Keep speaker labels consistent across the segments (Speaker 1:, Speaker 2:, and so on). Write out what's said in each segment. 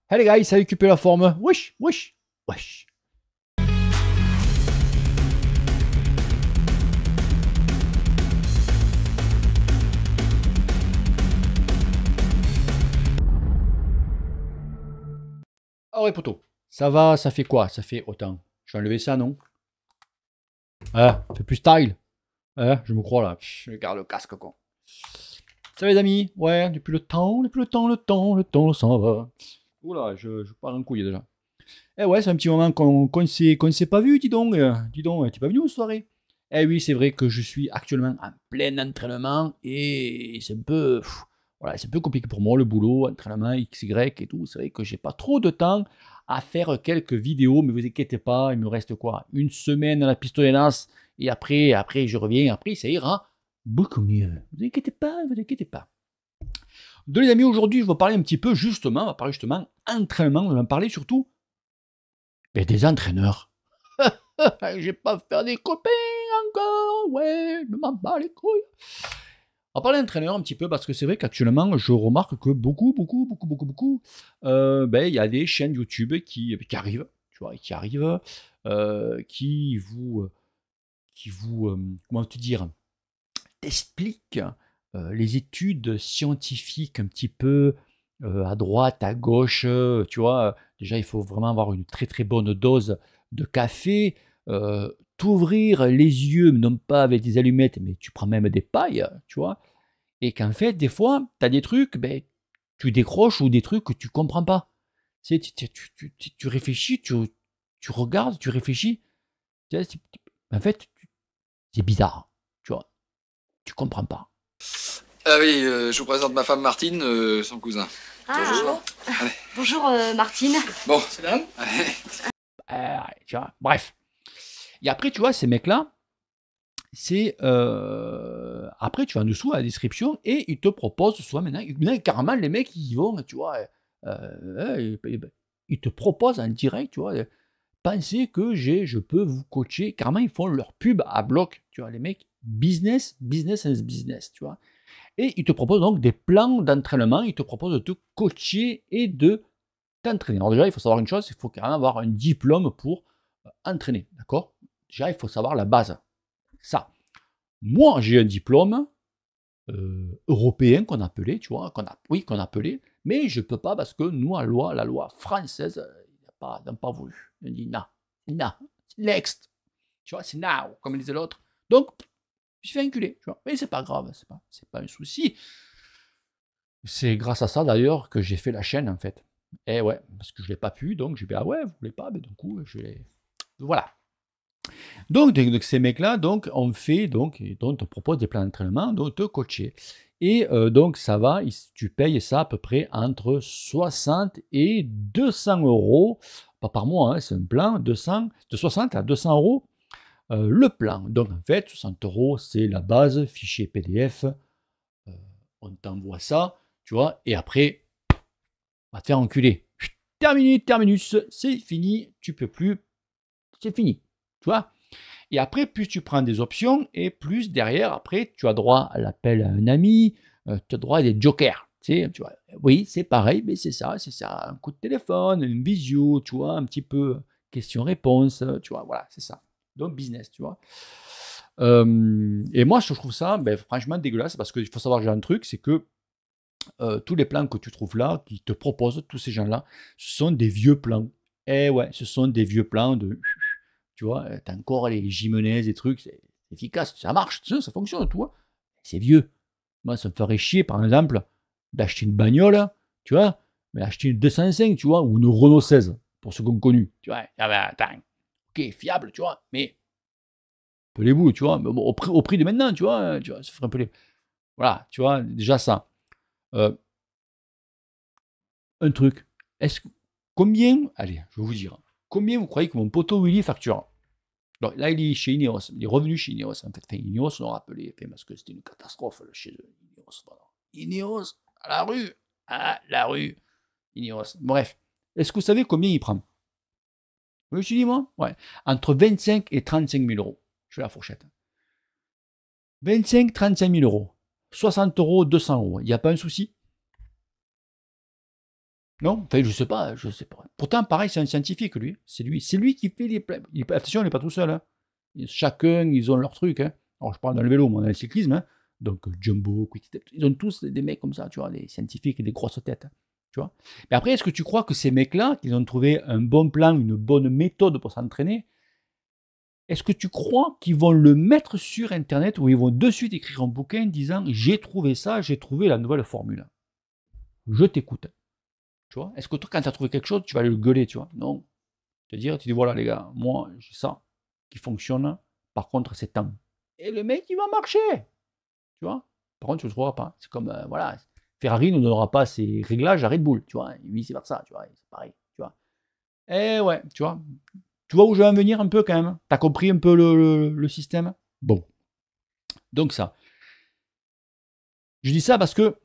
Speaker 1: Hey les gars, ça a récupéré la forme. Wesh, wesh, wesh. Ah ouais, poteau. Ça va, ça fait quoi? Ça fait autant. Je vais enlever ça, non? Ah, ça fait plus style. Ah, je me crois là. Je garde le casque, quoi. Ça va les amis? Ouais, depuis le temps, le temps s'en va. Oula, je pars en couille déjà. Eh ouais, c'est un petit moment qu'on ne s'est pas vu, dis donc. Dis donc, t'es pas venu aux soirées? Eh oui, c'est vrai que je suis actuellement en plein entraînement et c'est un peu, voilà, c'est un peu compliqué pour moi, le boulot, entraînement, XY et tout. C'est vrai que j'ai pas trop de temps à faire quelques vidéos, mais vous inquiétez pas, il me reste quoi? Une semaine à la pistolet-nas et après je reviens, après ça ira beaucoup mieux. Vous inquiétez pas, vous inquiétez pas. Donc les amis, aujourd'hui, je vais parler un petit peu justement, on va parler justement entraînement, on va parler surtout des entraîneurs. J'ai pas faire des copains encore, ouais, je m'en bats les couilles. On va parler d'entraîneur un petit peu parce que c'est vrai qu'actuellement, je remarque que beaucoup, il y a des chaînes YouTube qui arrivent, tu vois, qui vous, comment te dire, t'expliquent les études scientifiques un petit peu à droite, à gauche, tu vois. Déjà, il faut vraiment avoir une très très bonne dose de café, t'ouvrir les yeux, non pas avec des allumettes, mais tu prends même des pailles, tu vois. Et qu'en fait, des fois, tu as des trucs, tu décroches ou des trucs que tu comprends pas. Tu réfléchis, tu regardes, tu réfléchis. Tu sais, en fait, c'est bizarre, tu vois. Tu comprends pas.
Speaker 2: Ah oui, je vous présente ma femme Martine, son cousin.
Speaker 3: Ah,
Speaker 2: Bonjour. Allez.
Speaker 3: bonjour Martine.
Speaker 2: Bon, c'est là. Allez.
Speaker 1: Tu vois, bref. Et après, tu vois, ces mecs-là, c'est. Après, tu vas en dessous à la description et ils te proposent, soit maintenant carrément, les mecs, ils vont, tu vois, ils te proposent en direct, tu vois, pensez que je peux vous coacher. Carrément, ils font leur pub à bloc, tu vois, les mecs, business and business, tu vois. Et ils te proposent donc des plans d'entraînement, ils te proposent de te coacher et de t'entraîner. Alors déjà, il faut savoir une chose, il faut carrément avoir un diplôme pour entraîner, d'accord? Déjà, il faut savoir la base. Ça. Moi, j'ai un diplôme européen qu'on appelait, tu vois, qu'on appelait, mais je ne peux pas parce que nous, la loi française, il n'a pas voulu. Il dit non, non, next, tu vois, c'est now, comme disait l'autre. Donc, je suis fait enculer, tu vois. Mais c'est pas grave, c'est pas un souci. C'est grâce à ça d'ailleurs que j'ai fait la chaîne en fait. Et ouais, parce que je l'ai pas pu, donc j'ai dit ah ouais, vous voulez pas, mais du coup je l'ai. Voilà. Donc, ces mecs-là, donc on fait donc on te propose des plans d'entraînement, donc te coacher. Et donc ça va, tu payes ça à peu près entre 60 et 200 euros, pas par mois, hein, c'est un plan, 200, de 60 à 200 euros le plan. Donc en fait, 60 euros, c'est la base, fichier PDF, on t'envoie ça, tu vois, et après, on va te faire enculer. Terminus, c'est fini, tu peux plus, c'est fini, tu vois. Et après, plus tu prends des options, et plus derrière, après, tu as droit à l'appel à un ami, tu as droit à des jokers. Tu vois, oui, c'est pareil, mais c'est ça, un coup de téléphone, une visio, tu vois, un petit peu question-réponse, tu vois, voilà, c'est ça. Donc business, tu vois. Et moi, je trouve ça franchement dégueulasse parce qu'il faut savoir que j'ai un truc, c'est que tous les plans que tu trouves là, qui te proposent, tous ces gens-là, ce sont des vieux plans. Eh ouais, ce sont des vieux plans de. Tu vois, t'as encore les Jimenez et trucs, c'est efficace, ça marche, ça fonctionne, tout. Hein. C'est vieux. Moi, ça me ferait chier, par exemple, d'acheter une bagnole, tu vois, mais acheter une 205, tu vois, ou une Renault 16, pour ceux qu'on connu. Tu vois, ah ben, attends, ok, fiable, tu vois, mais appelez-vous, tu vois, mais bon, au prix de maintenant, tu vois, ça ferait un peu les. Voilà, tu vois, déjà ça. Euh, un truc. Est-ce que combien, allez, je vais vous dire, combien vous croyez que mon poteau Willy facture? Donc là, il est chez Ineos, il est revenu chez Ineos en fait. Enfin, Ineos l'ont rappelé parce que c'était une catastrophe là, chez eux. Ineos, voilà. Ineos, à la rue, Ineos. Bref, est-ce que vous savez combien il prend? Oui, je dis moi, ouais, entre 25 et 35 000 euros. Je fais la fourchette. 25-35 000 euros. 60 euros, 200 euros. Il n'y a pas un souci? Non, enfin, je sais pas, je sais pas. Pourtant, pareil, c'est un scientifique, lui. C'est lui qui fait les plans. Attention, il n'est pas tout seul, hein. Chacun, ils ont leur truc, hein. Alors, je parle dans le vélo, moi, dans le cyclisme, hein. Donc, Jumbo, Quick-Step, ils ont tous des mecs comme ça, tu vois, des scientifiques et des grosses têtes, hein, tu vois. Mais après, est-ce que tu crois que ces mecs-là, qu'ils ont trouvé un bon plan, une bonne méthode pour s'entraîner, est-ce que tu crois qu'ils vont le mettre sur Internet ou ils vont de suite écrire un bouquin disant j'ai trouvé ça, j'ai trouvé la nouvelle formule? Je t'écoute. Tu vois? Est-ce que toi, quand tu as trouvé quelque chose, tu vas aller le gueuler, tu vois? Non. Tu dis voilà les gars, moi j'ai ça qui fonctionne, par contre c'est temps. Et le mec il va marcher, tu vois? Par contre tu ne le trouveras pas. C'est comme, voilà, Ferrari ne donnera pas ses réglages à Red Bull, tu vois? Et vice versa, tu vois? C'est pareil, tu vois? Et ouais, tu vois? Tu vois où je veux en venir un peu quand même? Tu as compris un peu le système? Bon, donc ça. Je dis ça parce que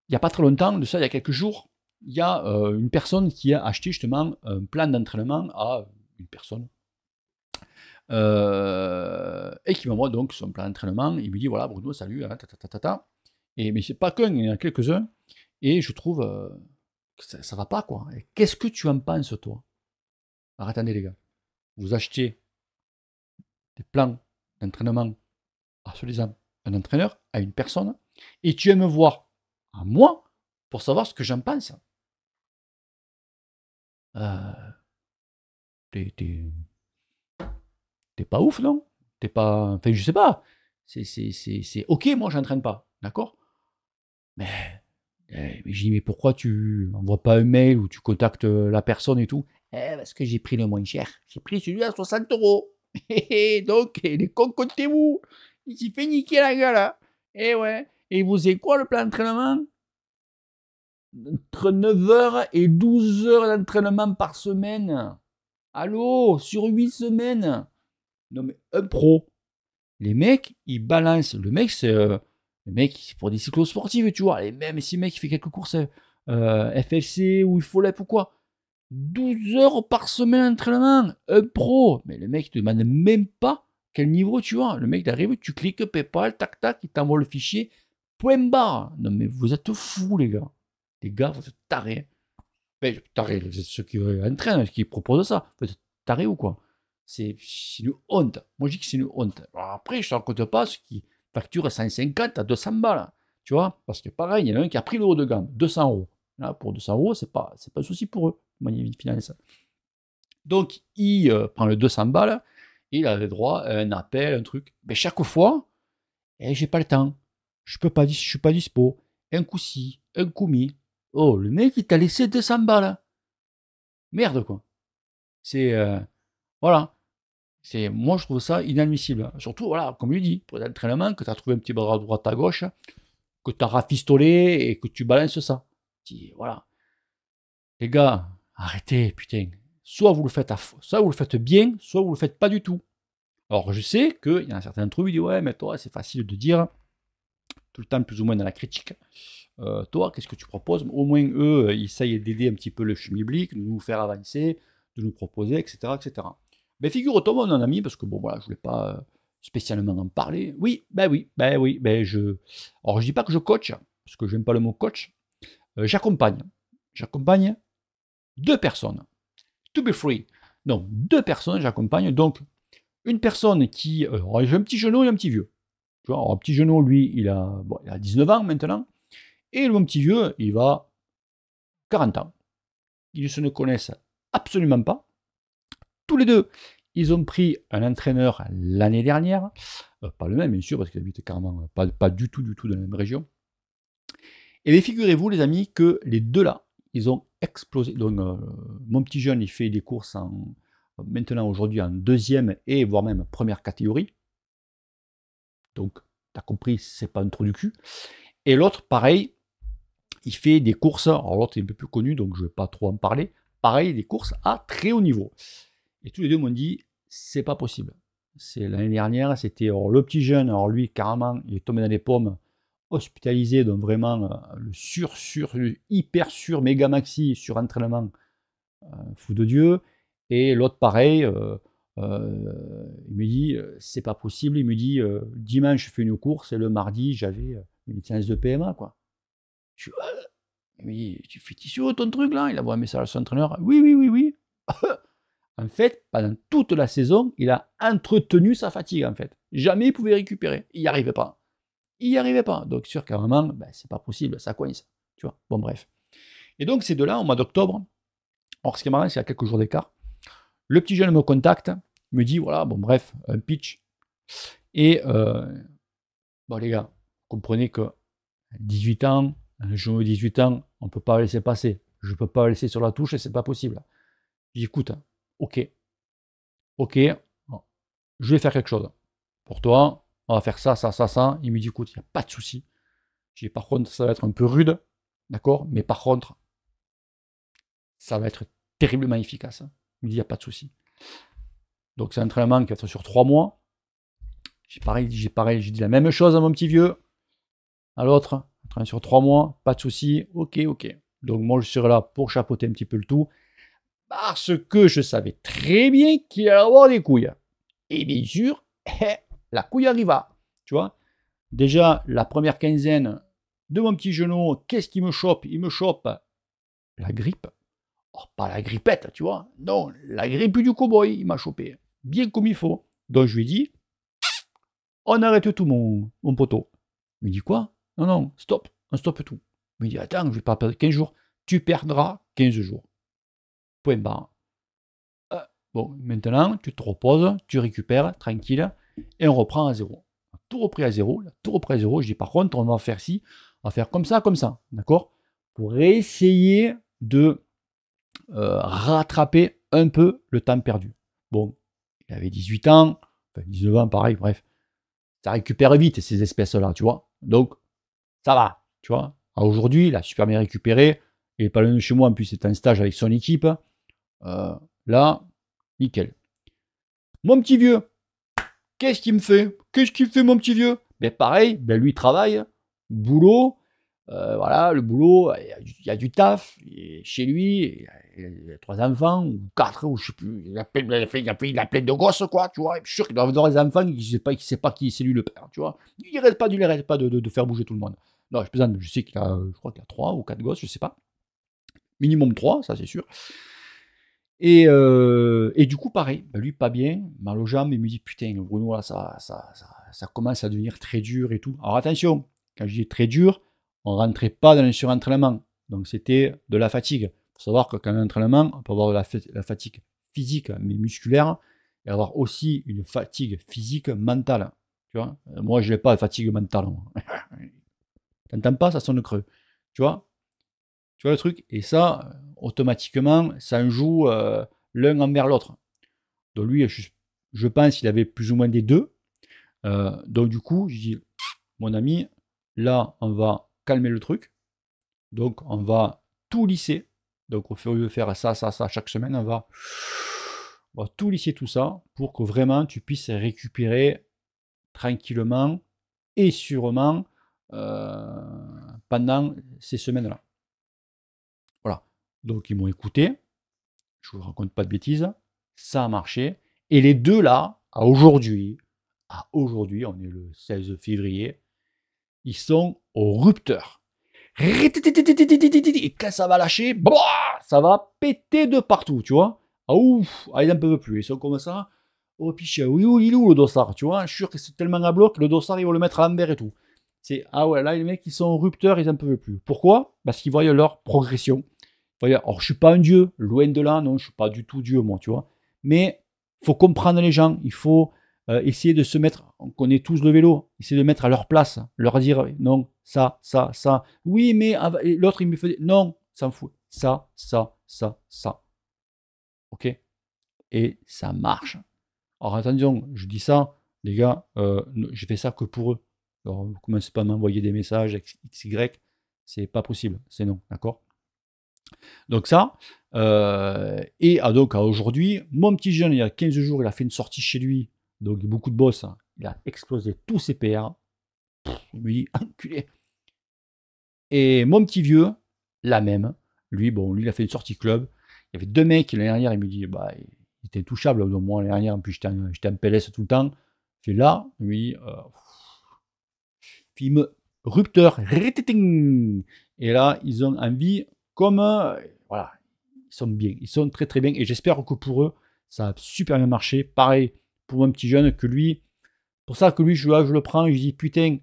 Speaker 1: il n'y a pas très longtemps, de ça, il y a quelques jours, il y a une personne qui a acheté justement un plan d'entraînement à une personne et qui m'envoie donc son plan d'entraînement. Il me dit voilà, Bruno, salut, hein, Et, mais c'est pas qu'un, il y en a quelques-uns. Et je trouve que ça ne va pas, quoi. Qu'est-ce que tu en penses, toi? Alors attendez, les gars, vous achetez des plans d'entraînement à soi-disant un entraîneur, à une personne, et tu aimes me voir à moi pour savoir ce que j'en pense. Euh, t'es pas ouf, non? T'es pas. Enfin, je sais pas. C'est ok, moi, j'entraîne pas. D'accord? Mais, mais je dis, mais pourquoi tu envoies pas un mail ou tu contactes la personne et tout? Parce que j'ai pris le moins cher. J'ai pris celui à 60 euros. Donc, les cons, comptez-vous. Il s'y fait niquer la gueule, hein. Et ouais. Et vous savez quoi, le plan d'entraînement? Entre 9 heures et 12 heures d'entraînement par semaine. Allô? Sur 8 semaines. Non, mais un pro. Les mecs, ils balancent. Le mec, c'est pour des cyclosportifs, tu vois. Et même si le mec il fait quelques courses FFC ou il faut ou quoi. 12 heures par semaine d'entraînement. Un pro. Mais le mec, il te demande même pas quel niveau tu as. Le mec, il arrive, tu cliques PayPal, tac, tac, il t'envoie le fichier. Point barre. Non, mais vous êtes fous, les gars. Les gars, vous êtes tarés. Mais tarés, c'est ceux qui entraînent, qui proposent ça. Vous êtes tarés ou quoi? C'est une honte. Moi, je dis que c'est une honte. Alors après, je ne te raconte pas ceux qui facturent 150 à 200 balles. Tu vois? Parce que pareil, il y en a un qui a pris le haut de gamme, 200 euros. Là, pour 200 euros, ce n'est pas un souci pour eux, manière finance. Donc, il prend le 200 balles, et il a le droit à un appel, un truc. Mais chaque fois, j'ai pas le temps. Je suis pas dispo. Un coup ci, un coup mi. Oh, le mec, il t'a laissé 200 balles. Merde, quoi. C'est. Voilà. Moi, je trouve ça inadmissible. Surtout, voilà, comme je dis, pour l'entraînement, que tu as trouvé un petit bras à droite à gauche, que tu as rafistolé et que tu balances ça. Voilà. Les gars, arrêtez, putain. Soit vous le faites soit vous le faites bien, soit vous le faites pas du tout. Alors, je sais qu'il y a un certain truc qui dit ouais, mais toi, c'est facile de dire, tout le temps plus ou moins dans la critique. Toi, qu'est-ce que tu proposes? Au moins, eux, ils essayent d'aider un petit peu le schmilblick, de nous faire avancer, de nous proposer, etc. etc. Mais figure-toi, mon ami, parce que bon, voilà, je voulais pas spécialement en parler. Oui, Alors, je dis pas que je coach, parce que j'aime pas le mot coach. J'accompagne. J'accompagne deux personnes. To be free. Donc, deux personnes, j'accompagne. Donc, une personne qui. J'ai un petit genou et un petit vieux. Tu vois, alors, un petit genou, lui, il a 19 ans maintenant. Et mon petit vieux, il va 40 ans. Ils se ne connaissent absolument pas. Tous les deux, ils ont pris un entraîneur l'année dernière. Pas le même, bien sûr, parce qu'ils habitent carrément pas du tout dans la même région. Et bien, figurez-vous, les amis, que les deux là, ils ont explosé. Donc, mon petit jeune, il fait des courses maintenant, aujourd'hui, en deuxième et voire même première catégorie. Donc, tu as compris, c'est pas un trou du cul. Et l'autre, pareil, il fait des courses. Alors, l'autre est un peu plus connu, donc je ne vais pas trop en parler. Pareil, des courses à très haut niveau. Et tous les deux m'ont dit, c'est pas possible. C'est l'année dernière, c'était le petit jeune, alors lui, carrément, il est tombé dans les pommes, hospitalisé, donc vraiment le hyper sur, méga maxi sur entraînement, fou de Dieu. Et l'autre, pareil, il me dit, c'est pas possible. Il me dit, dimanche, je fais une course, et le mardi, j'avais une séance de PMA, quoi. Je suis, Il me dit, tu fais tissu ton truc là? Il envoie un message à son entraîneur. Oui, oui, oui, oui. En fait, pendant toute la saison, il a entretenu sa fatigue en fait. Jamais il pouvait récupérer. Il n'y arrivait pas. Il n'y arrivait pas. Donc sûr qu'à un moment, ben, c'est pas possible, ça coince. Tu vois. Bon bref. Et donc c'est de là, au mois d'octobre. Alors ce qui est marrant, c'est qu'il y a quelques jours d'écart. Le petit jeune me contacte, me dit voilà, bon bref, un pitch. Et bon les gars, comprenez que 18 ans, un jeune de 18 ans, on ne peut pas laisser passer. Je ne peux pas laisser sur la touche et c'est pas possible. Je dis écoute, ok, je vais faire quelque chose. Pour toi, on va faire ça, ça, ça, ça. Il me dit écoute, il n'y a pas de souci. Je dis par contre, ça va être un peu rude, d'accord, mais par contre, ça va être terriblement efficace. Il me dit il n'y a pas de souci. Donc c'est un entraînement qui va être sur 3 mois. J'ai dit la même chose à mon petit vieux. À l'autre, entraînement sur 3 mois, pas de souci, ok. Donc moi je serai là pour chapeauter un petit peu le tout. Parce que je savais très bien qu'il allait avoir des couilles. Et bien sûr, la couille arriva. Tu vois, déjà la première quinzaine de mon petit genou, qu'est-ce qu'il me chope? Il me chope la grippe. Oh, pas la grippette, tu vois. Non, la grippe du cow-boy, il m'a chopé. Bien comme il faut. Donc je lui ai dit, on arrête tout mon poteau. Il me dit quoi? Non, stop, on stoppe tout. Il me dit, attends, je vais pas perdre 15 jours. Tu perdras 15 jours. Point barre. Bon, maintenant, tu te reposes, tu récupères, tranquille, et on reprend à zéro. Tout repris à zéro, je dis par contre, on va faire ci, on va faire comme ça, d'accord? Pour essayer de rattraper un peu le temps perdu. Bon, il avait 18 ans, enfin 19 ans, pareil, bref. Ça récupère vite, ces espèces-là, tu vois. Donc, ça va, tu vois. Aujourd'hui, il a super bien récupéré. Il n'est pas loin de chez moi, en plus, c'est un stage avec son équipe. Là, nickel. Mon petit vieux, qu'est-ce qu'il me fait? Qu'est-ce qu'il fait, mon petit vieux? Ben pareil, ben lui, il travaille, boulot. Voilà, le boulot, il y a du taf. Chez lui, il a 3 enfants, ou 4, ou je sais plus. Il a plein de gosses, quoi, tu vois. Je suis sûr qu'il doit avoir des enfants, il ne sait pas qui c'est lui le père, tu vois. Il n'arrête pas de faire bouger tout le monde. Non, je plaisante, je sais qu'il a, je crois qu'il a 3 ou 4 gosses, je sais pas. Minimum 3, ça c'est sûr. Et du coup, pareil, ben lui, pas bien, mal aux jambes, il me dit putain, Bruno, là, ça commence à devenir très dur et tout. Alors attention, quand je dis très dur, on ne rentrait pas dans le surentraînement. Donc c'était de la fatigue. Il faut savoir que quand un entraînement, on peut avoir de la fatigue physique, mais musculaire, et avoir aussi une fatigue physique mentale. Tu vois, moi, je n'ai pas de fatigue mentale. T'entends pas, ça sonne creux. Tu vois le truc? Et ça, automatiquement, ça en joue l'un envers l'autre. Donc lui, je pense qu'il avait plus ou moins des deux. Donc du coup, je dis, mon ami, là, on va calmer le truc. Donc on va tout lisser. Donc au lieu de faire ça chaque semaine, on va tout lisser tout ça pour que vraiment tu puisses récupérer tranquillement et sûrement pendant ces semaines-là. Voilà. Donc ils m'ont écouté. Je ne vous raconte pas de bêtises. Ça a marché. Et les deux là, à aujourd'hui, on est le 16 février, ils sont au rupteur. Et quand ça va lâcher, ça va péter de partout, tu vois. Ah ouf, ils n'en peuvent plus. Ils sont comme ça. Oh piché, oui, il est où le dossard, tu vois. Je suis sûr que c'est tellement à bloc, le dossard, ils vont le mettre à l'envers et tout. C'est, ah ouais, là, les mecs, ils sont au rupteur, ils n'en peuvent plus. Pourquoi? Parce qu'ils voient leur progression. Alors, je ne suis pas un dieu, loin de là, non, je ne suis pas du tout dieu, moi, tu vois. Mais il faut comprendre les gens, il faut essayer de se mettre, on connaît tous le vélo, essayer de mettre à leur place, leur dire non, ça. Oui, mais l'autre, il me fait non, s'en fout. Ça. Ok? Et ça marche. Alors attention, je dis ça, les gars, je fais ça que pour eux. Alors, vous ne commencez pas à m'envoyer des messages XY, c'est pas possible, c'est non, d'accord? Donc ça, donc à aujourd'hui, mon petit jeune, il y a 15 jours, il a fait une sortie chez lui, donc beaucoup de boss, hein. Il a explosé tous ses PR. Il me dit, enculé. Et mon petit vieux, la même. Lui, il a fait une sortie club. Il y avait 2 mecs l'année dernière, il me dit, bah, il était touchable. Donc moi, l'année dernière, en plus, j'étais en PLS tout le temps. Il fait là, lui, puis il me rupteur, Et là, ils ont envie, comme, voilà, ils sont bien, ils sont très très bien. Et j'espère que pour eux, ça a super bien marché. Pareil pour un petit jeune que lui, pour ça que lui, je le prends, je dis, putain,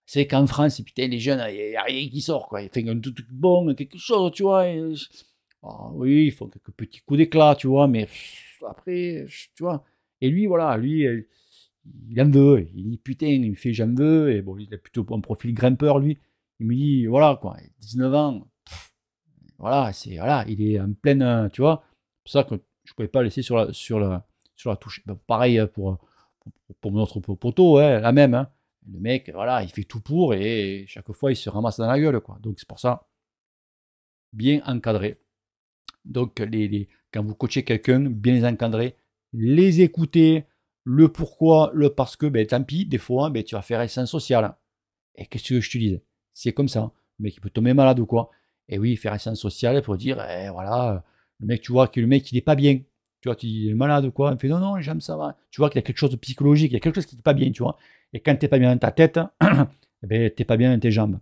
Speaker 1: c'est qu'en France, putain, les jeunes, il n'y a rien qui sort, quoi. Ils font un truc bon, quelque chose, tu vois. Oui, ils font quelques petits coups d'éclat, tu vois, mais après, tu vois. Et lui, voilà, lui, il en veut. Il dit, putain, il me fait, j'en veux. Et bon, il a plutôt un profil grimpeur, lui. Il me dit, voilà, quoi, 19 ans, voilà, voilà, il est en pleine, tu vois. C'est pour ça que je ne pouvais pas laisser sur la touche. Ben, pareil pour notre poteau, hein, la même. Hein. Le mec, voilà, il fait tout pour et chaque fois, il se ramasse dans la gueule, quoi. Donc, c'est pour ça, bien encadré. Donc, quand vous coachez quelqu'un, bien les encadrer, les écouter, le pourquoi, le parce que, ben, tant pis, des fois, ben, tu vas faire essence sociale. Et qu'est-ce que je te dis? C'est comme ça. Le mec, il peut tomber malade ou quoi. Et oui, faire essence sociale pour dire, voilà, le mec, tu vois que le mec, il n'est pas bien. Tu vois, tu dis, il est malade ou quoi. Il fait, non, non, j'aime ça va. Tu vois qu'il y a quelque chose de psychologique, il y a quelque chose qui n'est pas bien, tu vois. Et quand tu n'es pas bien dans ta tête, eh ben, tu n'es pas bien dans tes jambes.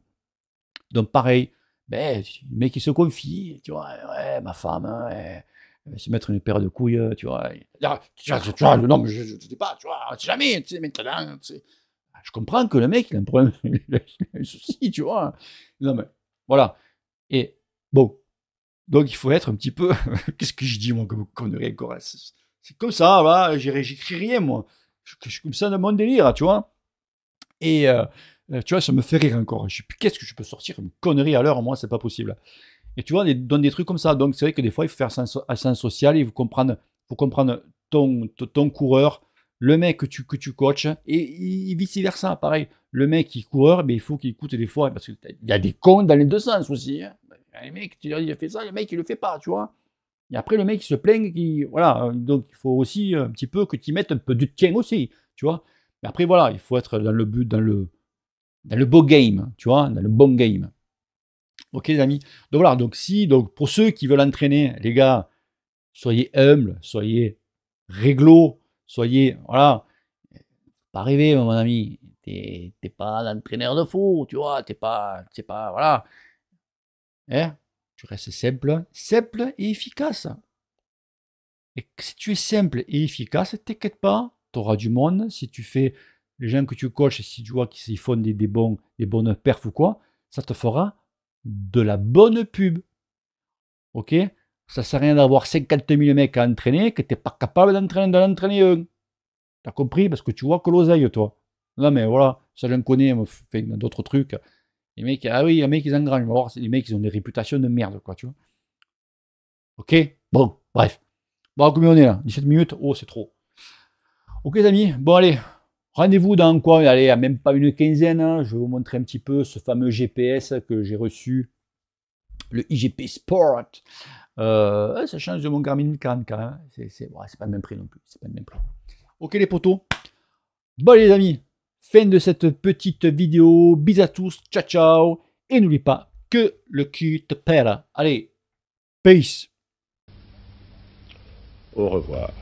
Speaker 1: Donc, pareil, ben, le mec, il se confie, tu vois, ouais, ma femme, hein, elle va se mettre une paire de couilles, tu vois. Tu vois, non, mais je ne sais pas, tu vois, jamais, tu sais, maintenant, tu sais. Je comprends que le mec, il a un problème, il a un souci, tu vois. Non, mais voilà. Et bon, donc il faut être un petit peu. Qu'est-ce que je dis, moi, comme connerie encore? C'est comme ça, voilà, j'écris rien, moi. Je suis comme ça dans mon délire, tu vois. Et tu vois, ça me fait rire encore. Je sais plus, qu'est-ce que je peux sortir une connerie à l'heure, moi, c'est pas possible. Et tu vois, dans des trucs comme ça. Donc c'est vrai que des fois, il faut faire sens social et il faut comprendre ton coureur, le mec que tu coaches, et vice-versa, pareil. Le mec qui est coureur, mais il faut qu'il écoute des fois, parce qu'il y a des cons dans les deux sens aussi. Hein. Les mecs, tu leur dis, il a fait ça, le mec, il le fait pas, tu vois. Et après, le mec, il se plaint, voilà. Donc, il faut aussi un petit peu que tu mettes un peu de tien aussi, tu vois. Mais après, voilà, il faut être dans le but, dans le beau game, tu vois, dans le bon game. Ok, les amis. Donc voilà, donc pour ceux qui veulent entraîner, les gars, soyez humbles, soyez réglo, soyez, voilà, pas rêver, mon ami. T'es pas l'entraîneur de fou, tu vois, t'es pas, voilà. Hein, tu restes simple et efficace. Et si tu es simple et efficace, t'inquiète pas, tu auras du monde. Si tu fais les gens que tu coaches, si tu vois qu'ils font des bonnes perfs ou quoi, ça te fera de la bonne pub. Ok? Ça sert à rien d'avoir 50 000 mecs à entraîner que tu n'es pas capable d'entraîner un. T'as compris? Parce que tu vois que l'oseille, toi. Non, mais voilà, ça j'en connais, fait d'autres trucs. Les mecs, ah oui, les mecs, ils engrangent. Alors, les mecs, ils ont des réputations de merde, quoi, tu vois. Ok? Bon, bref. Bon, combien on est là? 17 minutes? Oh, c'est trop. Ok, les amis. Bon, allez. Rendez-vous dans quoi? Allez, à même pas une quinzaine. Hein. Je vais vous montrer un petit peu ce fameux GPS que j'ai reçu. Le IGP Sport. Ça change de mon Garmin 40 quand même. C'est pas le même prix non plus. C'est pas le même prix. Ok, les potos. Bon, les amis. Fin de cette petite vidéo. Bisous à tous. Ciao, ciao. Et n'oublie pas que le cul te pèle. Allez. Peace.
Speaker 3: Au revoir.